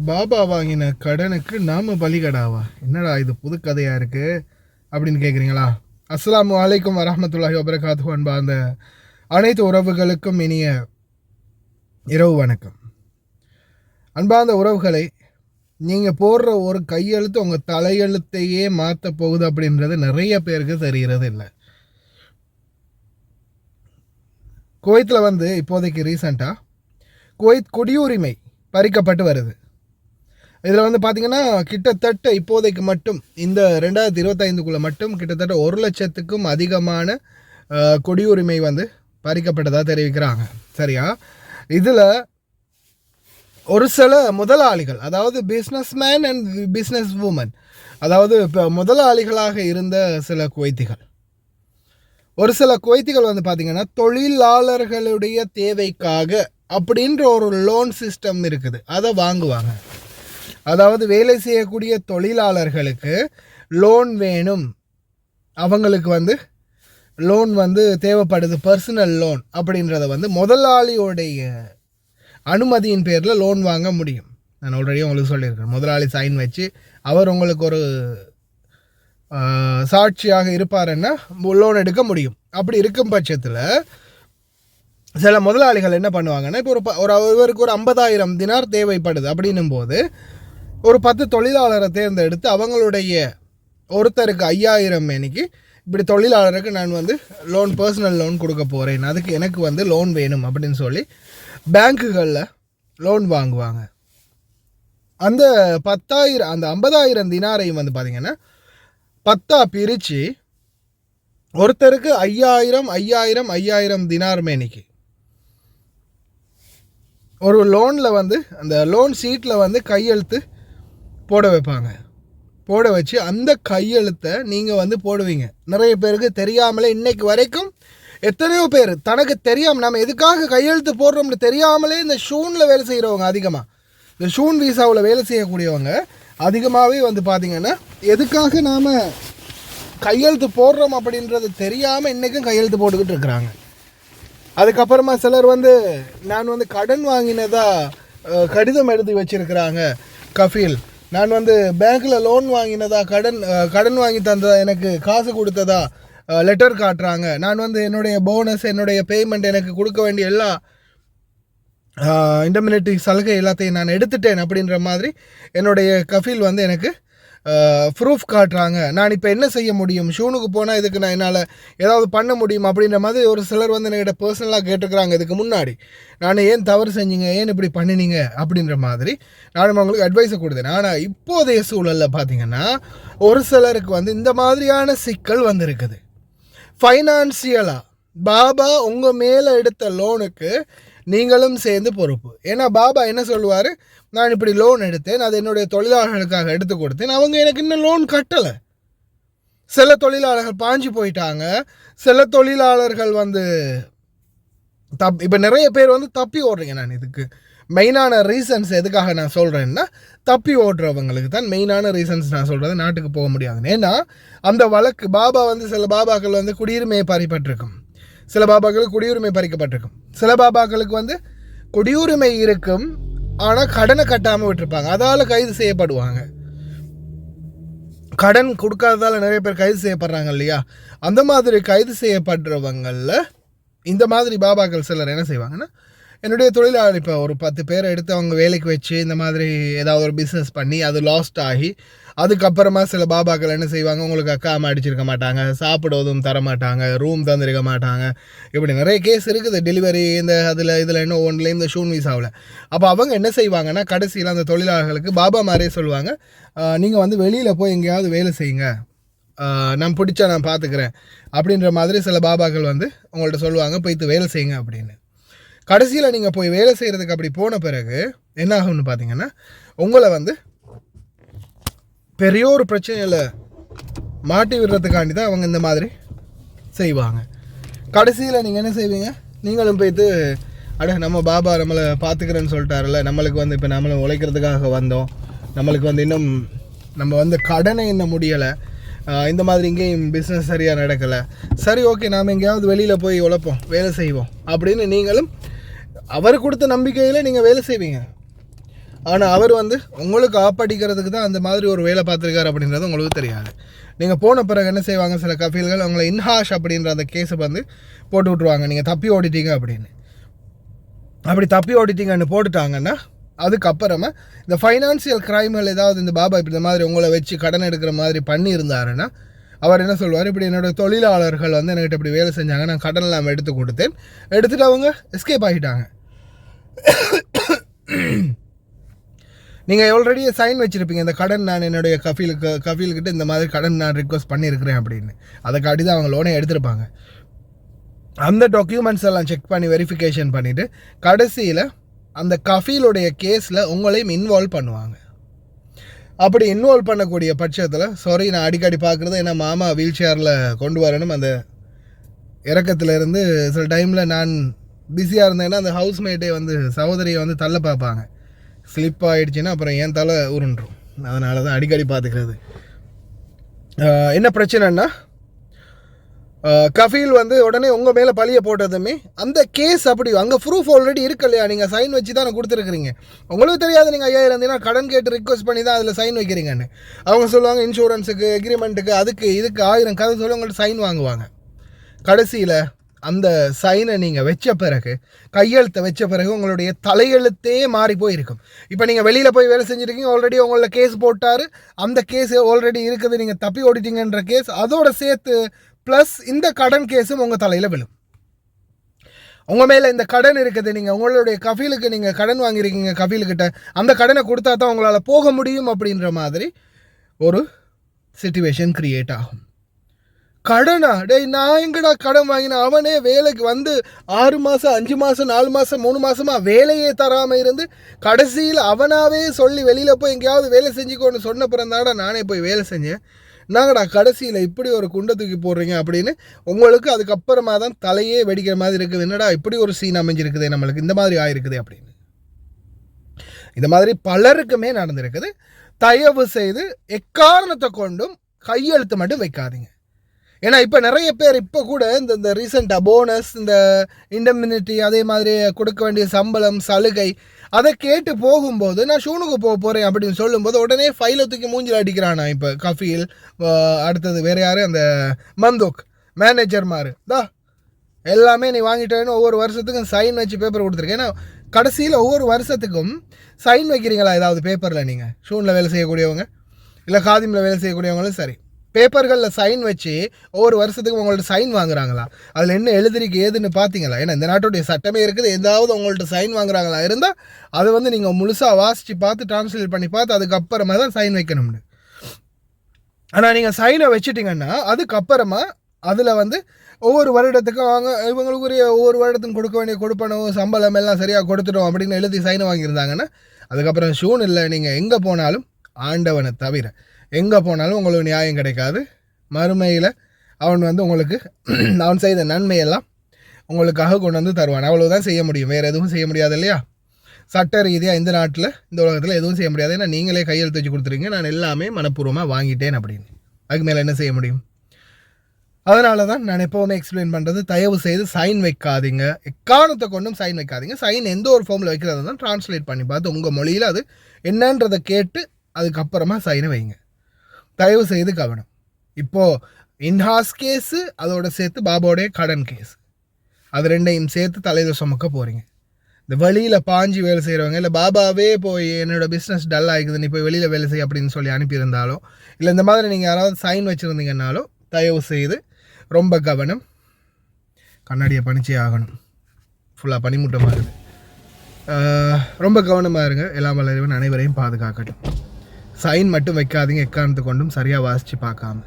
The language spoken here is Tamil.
பாபா வாங்கின கடனுக்கு நாம பலிகடாவா? என்னடா இது புது கதையா இருக்கு அப்படின்னு கேட்குறீங்களா? அஸ்ஸலாமு அலைக்கும் வரஹ்மத்துல்லாஹி வபரகாத்துஹு. அன்பார்ந்த அனைத்து உறவுகளுக்கும் இனிய இரவு வணக்கம். அன்பார்ந்த உறவுகளை, நீங்கள் போடுற ஒரு கையெழுத்து உங்கள் தலையெழுத்தையே மாற்ற போகுது அப்படின்றது நிறைய பேருக்கு தெரிகிறது இல்லை. குவைத்தில் இப்போதைக்கு ரீசண்டாக குவைத் குடியுரிமை பறிக்கப்பட்டு வருது. இதில் பார்த்திங்கன்னா கிட்டத்தட்ட இப்போதைக்கு மட்டும் இந்த 2025 மட்டும் கிட்டத்தட்ட 1 லட்சத்துக்கும் அதிகமான குடியுரிமை பறிக்கப்பட்டதாக தெரிவிக்கிறாங்க. சரியா? இதில் ஒரு சில முதலாளிகள், அதாவது பிஸ்னஸ்மேன் அண்ட் பிஸ்னஸ் உமன், அதாவது இப்போ முதலாளிகளாக இருந்த சில குவைத்திகள், ஒரு சில குவைத்திகள் பார்த்திங்கன்னா தொழிலாளர்களுடைய தேவைக்காக அப்படின்ற ஒரு லோன் சிஸ்டம் இருக்குது, அதை வாங்குவாங்க. அதாவது வேலை செய்யக்கூடிய தொழிலாளர்களுக்கு லோன் வேணும், அவங்களுக்கு லோன் தேவைப்படுது, பர்சனல் லோன் அப்படின்றத முதலாளியோடைய அனுமதியின் பேரில் லோன் வாங்க முடியும். நான் ஆல்ரெடி உங்களுக்கு சொல்லியிருக்கேன், முதலாளி சைன் வச்சு அவர் உங்களுக்கு ஒரு சாட்சியாக இருப்பாருன்னா லோன் எடுக்க முடியும். அப்படி இருக்கும் பட்சத்தில் சில முதலாளிகள் என்ன பண்ணுவாங்கன்னா, இப்போ இவருக்கு ஒரு 50,000 தினார் தேவைப்படுது அப்படின்னும் போது ஒரு 10 தொழிலாளரை தேர்ந்தெடுத்து அவங்களுடைய ஒருத்தருக்கு 5,000 மேனிக்கு இப்படி தொழிலாளருக்கு நான் லோன், பர்சனல் லோன் கொடுக்க போகிறேன், அதுக்கு எனக்கு லோன் வேணும் அப்படின்னு சொல்லி பேங்க்குகளில் லோன் வாங்குவாங்க. அந்த 10,000 அந்த 50,000 தினாரையும் பார்த்திங்கன்னா 10 பிரித்து ஒருத்தருக்கு 5,000 தினார் மேனிக்கு ஒரு லோனில் அந்த லோன் சீட்டில் கையெழுத்து போட வைப்பாங்க. போட வச்சு அந்த கையெழுத்தை நீங்கள் போடுவீங்க. நிறைய பேருக்கு தெரியாமலே இன்றைக்கு வரைக்கும் எத்தனையோ பேர் தனக்கு தெரியாமல், நம்ம எதுக்காக கையெழுத்து போடுறோம்னு தெரியாமலே இந்த ஷூனில் வேலை செய்கிறவங்க அதிகமாக, இந்த ஷூன் வீசாவில் வேலை செய்யக்கூடியவங்க அதிகமாகவே பார்த்திங்கன்னா எதுக்காக நாம் கையெழுத்து போடுறோம் அப்படின்றது தெரியாமல் இன்றைக்கும் கையெழுத்து போட்டுக்கிட்டு இருக்கிறாங்க. அதுக்கப்புறமா சிலர் நான் கடன் வாங்கினதா கடிதம் எழுதி வச்சுருக்கிறாங்க கஃபீல், நான் பேங்க்கில் லோன் வாங்கினதா, கடன் வாங்கி தந்ததா, எனக்கு காசு கொடுத்ததா லெட்டர் காட்டுறாங்க, நான் என்னுடைய போனஸ், என்னுடைய பேமெண்ட், எனக்கு கொடுக்க வேண்டிய எல்லா இண்டெமினிட்டி சலுகை எல்லாத்தையும் நான் எடுத்துட்டேன் அப்படின்ற மாதிரி என்னுடைய கஃபீல் எனக்கு ப்ரூஃப் காட்டுறாங்க. நான் இப்போ என்ன செய்ய முடியும், ஷூனுக்கு போனால் இதுக்கு நான் என்னால் ஏதாவது பண்ண முடியும் அப்படின்ற மாதிரி ஒரு சிலர் என்கிட்ட பர்சனலாக கேட்டுக்கிறாங்க. இதுக்கு முன்னாடி நான் ஏன் தவறு செஞ்சீங்க, ஏன் இப்படி பண்ணினீங்க அப்படின்ற மாதிரி நானும் அவங்களுக்கு அட்வைஸை கொடுத்தேன். ஆனால் இப்போதைய சூழலில் பார்த்திங்கன்னா ஒரு சிலருக்கு இந்த மாதிரியான சிக்கல் இருக்குது. ஃபைனான்சியலாக பாபா உங்கள் மேலே எடுத்த லோனுக்கு நீங்களும் சேர்ந்து பொறுப்பு. ஏன்னா பாபா என்ன சொல்லுவார், நான் இப்படி லோன் எடுத்தேன், அது என்னுடைய தொழிலாளர்களுக்காக எடுத்து கொடுத்தேன், அவங்க எனக்கு இன்னும் லோன் கட்டலை. சில தொழிலாளர்கள் பாஞ்சு போயிட்டாங்க, சில தொழிலாளர்கள் இப்போ நிறைய பேர் தப்பி ஓடுறீங்க. நான் இதுக்கு மெயினான ரீசன்ஸ் எதுக்காக நான் சொல்கிறேன்னா, தப்பி ஓடுறவங்களுக்கு தான் மெயினான ரீசன்ஸ் நான் சொல்கிறது. நாட்டுக்கு போக முடியாது. ஏன்னா அந்த வழக்கு பாபா சில பாபாக்கள் குடியுரிமையை பறிப்பட்டிருக்கும், சில பாபாக்களுக்கு குடியுரிமை பறிக்கப்பட்டிருக்கும், சில பாபாக்களுக்கு குடியுரிமை இருக்கும் ஆனால் கடனை கட்டாமல் விட்டுருப்பாங்க, அதால் கைது செய்யப்படுவாங்க. கடன் கொடுக்காததால் நிறைய பேர் கைது செய்யப்படுறாங்க இல்லையா? அந்த மாதிரி கைது செய்யப்படுறவங்களில் இந்த மாதிரி பாபாக்கள் சிலர் என்ன செய்வாங்கன்னா, என்னுடைய தொழிலாளர் இப்போ ஒரு 10 பேரை எடுத்து அவங்க வேலைக்கு வச்சு இந்த மாதிரி ஏதாவது ஒரு பிஸ்னஸ் பண்ணி அது லாஸ்ட் ஆகி அதுக்கப்புறமா சில பாபாக்கள் என்ன செய்வாங்க, உங்களுக்கு அக்காம அடிச்சிருக்க மாட்டாங்க, சாப்பிடுவதும் தரமாட்டாங்க, ரூம் தந்திருக்க மாட்டாங்க, இப்படி நிறைய கேஸ் இருக்குது. டெலிவரி இந்த இதில் என்ன ஒன்றுலேயும் இந்த ஷூன் வீசாவில். அப்போ அவங்க என்ன செய்வாங்கன்னா கடைசியில் அந்த தொழிலாளர்களுக்கு பாபா மாதிரியே சொல்லுவாங்க, நீங்கள் வெளியில் போய் எங்கேயாவது வேலை செய்யுங்க, நான் பிடிச்சா நான் பார்த்துக்கிறேன் அப்படின்ற மாதிரி சில பாபாக்கள் உங்கள்கிட்ட சொல்லுவாங்க, போய்த்து வேலை செய்யுங்க அப்படின்னு. கடைசியில் நீங்கள் போய் வேலை செய்கிறதுக்கு அப்படி போன பிறகு என்ன ஆகும்னு பார்த்தீங்கன்னா, உங்களை பெரிய ஒரு பிரச்சனையில் மாட்டி விடுறதுக்காண்டி தான் அவங்க இந்த மாதிரி செய்வாங்க. கடைசியில் நீங்கள் என்ன செய்வீங்க, நீங்களும் போய்த்து நம்ம பாபா நம்மளை பார்த்துக்கிறேன்னு சொல்லிட்டாருல்ல, நம்மளுக்கு இப்போ நம்மளை உழைக்கிறதுக்காக வந்தோம், நம்மளுக்கு இன்னும் நம்ம கடனை இன்னும் முடியலை, இந்த மாதிரி இங்கேயும் பிஸ்னஸ் சரியாக நடக்கலை, சரி ஓகே நாம் எங்கேயாவது வெளியில் போய் உழைப்போம், வேலை செய்வோம் அப்படின்னு நீங்களும் அவர் கொடுத்த நம்பிக்கையில் நீங்கள் வேலை செய்வீங்க. ஆனால் அவர் வந்து உங்களுக்கு ஆப்படிக்கிறதுக்கு தான் அந்த மாதிரி ஒரு வேலை பார்த்துருக்காரு அப்படின்றது உங்களுக்கு தெரியாது. நீங்கள் போன பிறகு என்ன செய்வாங்க, சில கஃபீல்கள் அவங்கள இன்ஹாஷ் அப்படின்ற அந்த கேஸை வந்து போட்டு விட்ருவாங்க, நீங்கள் தப்பி ஓடிட்டீங்க அப்படின்னு. அப்படி தப்பி ஓடிட்டீங்கன்னு போட்டுட்டாங்கன்னா அதுக்கப்புறமா இந்த ஃபைனான்சியல் கிரைம்கள் ஏதாவது இந்த பாபா இப்படி இந்த மாதிரி உங்களை வச்சு கடன் எடுக்கிற மாதிரி பண்ணியிருந்தாருன்னா அவர் என்ன சொல்லுவார், இப்படி என்னோடய தொழிலாளர்கள் வந்து என்கிட்ட இப்படி வேலை செஞ்சாங்க, நான் கடன் இல்லாமல் எடுத்து கொடுத்தேன், எடுத்துகிட்டு அவங்க எஸ்கேப் ஆகிட்டாங்க. நீங்கள் ஆல்ரெடி சைன் வச்சுருப்பீங்க, இந்த கடன் நான் என்னுடைய கஃபீல்கிட்ட இந்த மாதிரி கடன் நான் ரிக்வஸ்ட் பண்ணியிருக்கிறேன் அப்படின்னு. அதை காட்டி தான் அவங்க லோனை எடுத்திருப்பாங்க. அந்த டாக்குமெண்ட்ஸ் எல்லாம் செக் பண்ணி வெரிஃபிகேஷன் பண்ணிவிட்டு கடைசியில் அந்த கஃபீலுடைய கேஸில் உங்களையும் இன்வால்வ் பண்ணுவாங்க. அப்படி இன்வால்வ் பண்ணக்கூடிய பட்சத்தில் சாரி நான் அடிக்கடி பார்க்குறது, ஏன்னா மாமா வீல் சேரில் கொண்டு வரணும், அந்த இறக்கத்துலேருந்து சில டைமில் நான் பிஸியாக இருந்தேன்னா அந்த ஹவுஸ்மேட்டே வந்து சகோதரியை வந்து தள்ள பார்ப்பாங்க, ஸ்லிப் ஆகிடுச்சின்னா அப்புறம் என் தலை உருண்டுரும். அதனால தான் அடிக்கடி பார்த்துக்கிறது. என்ன பிரச்சனைன்னா கஃபீல் வந்து உடனே உங்கள் மேலே பழிய போட்டதுமே அந்த கேஸ் அப்படி அங்கே ப்ரூஃப் ஆல்ரெடி இருக்கு இல்லையா, நீங்கள் சைன் வச்சு தான் கொடுத்துருக்குறீங்க. உங்களுக்கு தெரியாது நீங்கள் ஐயா இருந்தீங்கன்னா கடன் கேட்டு ரிக்வஸ்ட் பண்ணி தான் அதில் சைன் வைக்கிறீங்கன்னு. அவங்க சொல்லுவாங்க இன்சூரன்ஸுக்கு எக்ரிமெண்ட்டுக்கு அதுக்கு இதுக்கு 1000 கதை சொல்லி உங்கள்கிட்ட சைன் வாங்குவாங்க. கடைசியில் அந்த சைனை நீங்கள் வச்ச பிறகு, கையெழுத்தை வச்ச பிறகு உங்களுடைய தலையெழுத்தே மாறி போயிருக்கும். இப்போ நீங்கள் வெளியில் போய் வேலை செஞ்சுருக்கீங்க, ஆல்ரெடி உங்களோட கேஸ் போட்டார், அந்த கேஸ் ஆல்ரெடி இருக்குது, நீங்கள் தப்பி ஓடிட்டீங்கன்ற கேஸ் அதோட சேர்த்து ப்ளஸ் இந்த கடன் கேஸும் உங்கள் தலையில் விழும். உங்கள் மேலே இந்த கடன் இருக்குது, நீங்கள் உங்களுடைய கஃபீலுக்கு நீங்கள் கடன் வாங்கியிருக்கீங்க கஃபீலுக்கிட்ட, அந்த கடனை கொடுத்தா தான் உங்களால் போக முடியும் அப்படின்ற மாதிரி ஒரு சிச்சுவேஷன் க்ரியேட் ஆகும். கடனா நான் எங்கடா கடன் வாங்கினேன், அவனே வேலைக்கு வந்து 6 மாதம் 5 மாதம் 4 மாதம் 3 மாதமாக வேலையே தராமல் இருந்து கடைசியில் அவனாவே சொல்லி வெளியில் போய் எங்கேயாவது வேலை செஞ்சுக்கோன்னு சொன்ன பிறந்தாடா நானே போய் வேலை செஞ்சேன், நாங்கடா கடைசியில் இப்படி ஒரு குண்டை தூக்கி போடுறீங்க அப்படின்னு உங்களுக்கு அதுக்கப்புறமா தான் தலையே வெடிக்கிற மாதிரி இருக்குது. என்னடா இப்படி ஒரு சீன் அமைஞ்சிருக்குது, நம்மளுக்கு இந்த மாதிரி ஆயிருக்குது அப்படின்னு. இந்த மாதிரி பலருக்குமே நடந்திருக்குது. தயவு செய்து எக்காரணத்தை கொண்டும் கையெழுத்து மட்டும் வைக்காதீங்க. ஏன்னா இப்போ நிறைய பேர் இப்போ கூட இந்த ரீசெண்டாக போனஸ், இந்த இண்டெமினிட்டி, அதே மாதிரி கொடுக்க வேண்டிய சம்பளம், சலுகை, அதை கேட்டு போகும்போது நான் ஷூனுக்கு போகிறேன் அப்படின்னு சொல்லும்போது உடனே ஃபைலை தூக்கி மூஞ்சில் அடிக்கிறானா. இப்போ கஃபீல், அடுத்தது வேறு யார், அந்த மந்தோக் மேனேஜர் மாதிரி எல்லாமே நீ வாங்கிட்டேன்னு ஒவ்வொரு வருஷத்துக்கும் சைன் வச்சு பேப்பர் கொடுத்துருக்கேன். ஏன்னா கடைசியில் ஒவ்வொரு வருஷத்துக்கும் சைன் வைக்கிறீங்களா ஏதாவது பேப்பரில்? நீங்கள் ஷூனில் வேலை செய்யக்கூடியவங்க இல்லை காதிமில் வேலை செய்யக்கூடியவங்களும் சரி, பேப்பர்களில் சைன் வச்சு ஒவ்வொரு வருஷத்துக்கும் உங்கள்ட்ட சைன் வாங்குறாங்களா, அதில் என்ன எழுதிருக்கு ஏதுன்னு பார்த்தீங்களா? ஏன்னா இந்த நாட்டுடைய சட்டமே இருக்குது, எதாவது உங்கள்ட்ட சைன் வாங்குறாங்களா இருந்தால் அதை வந்து நீங்கள் முழுசாக வாசித்து பார்த்து டிரான்ஸ்லேட் பண்ணி பார்த்து அதுக்கப்புறமா தான் சைன் வைக்கணும்னு. ஆனால் நீங்கள் சைனை வச்சுட்டிங்கன்னா அதுக்கப்புறமா அதில் வந்து ஒவ்வொரு வருடத்துக்கும் அவங்க இவங்களுக்குரிய ஒவ்வொரு வருடத்துக்கும் கொடுக்க வேண்டிய கொடுப்பனவு, சம்பளம் எல்லாம் சரியாக கொடுத்துட்டோம் அப்படின்னு எழுதி சைனை வாங்கியிருந்தாங்கன்னா அதுக்கப்புறம் ஷூன் இல்லை, நீங்கள் எங்கே போனாலும் ஆண்டவனை தவிர எங்கே போனாலும் உங்களுக்கு நியாயம் கிடைக்காது. மறுமையில் அவன் வந்து உங்களுக்கு அவன் செய்த நன்மையெல்லாம் உங்களுக்காக கொண்டு வந்து தருவான். அவ்வளோதான் செய்ய முடியும், வேறு எதுவும் செய்ய முடியாது இல்லையா? சட்ட ரீதியாக இந்த நாட்டில் இந்த உலகத்தில் எதுவும் செய்ய முடியாது. ஏன்னா நீங்களே கையெழுத்து வச்சு கொடுத்துருங்க, நான் எல்லாமே மனப்பூர்வமாக வாங்கிட்டேன் அப்படின்னு. அதுக்கு மேலே என்ன செய்ய முடியும்? அதனால தான் நான் எப்போவுமே எக்ஸ்பிளைன் பண்ணுறது, தயவு செய்து சைன் வைக்காதீங்க, எக்காரணத்தை கொண்டும் சைன் வைக்காதீங்க. சைன் எந்த ஒரு ஃபார்மில் வைக்கிறதா தான் ட்ரான்ஸ்லேட் பண்ணி பார்த்து உங்கள் மொழியில் அது என்னன்றதை கேட்டு அதுக்கப்புறமா சைனை வைங்க. தயவு செய்து கவனம். இப்போது இன்ஹாஸ் கேஸு அதோட சேர்த்து பாபாவுடைய கடன் கேஸ், அது ரெண்டையும் சேர்த்து தலையில் சுமக்க போகிறீங்க. இந்த வழியில் பாஞ்சி வேலை செய்கிறவங்க, இல்லை பாபாவே போய் என்னோடய பிஸ்னஸ் டல் ஆகிக்குது நீ போய் வெளியில் வேலை செய்ய அப்படின்னு சொல்லி அனுப்பியிருந்தாலோ, இல்லை இந்த மாதிரி நீங்கள் யாராவது சைன் வச்சுருந்தீங்கன்னாலோ தயவு செய்து ரொம்ப கவனம். கண்ணாடியை பணிச்சே ஆகணும், ஃபுல்லாக பனிமூட்டமாக இருக்குது. ரொம்ப கவனமாக இருங்க. எல்லாம் வளர்வன் அனைவரையும் பாதுகாக்கட்டும். சைன் மட்டும் வைக்காதீங்க, எக்காரணத்தை கொண்டும் சரியாக வாசித்து பார்க்காம.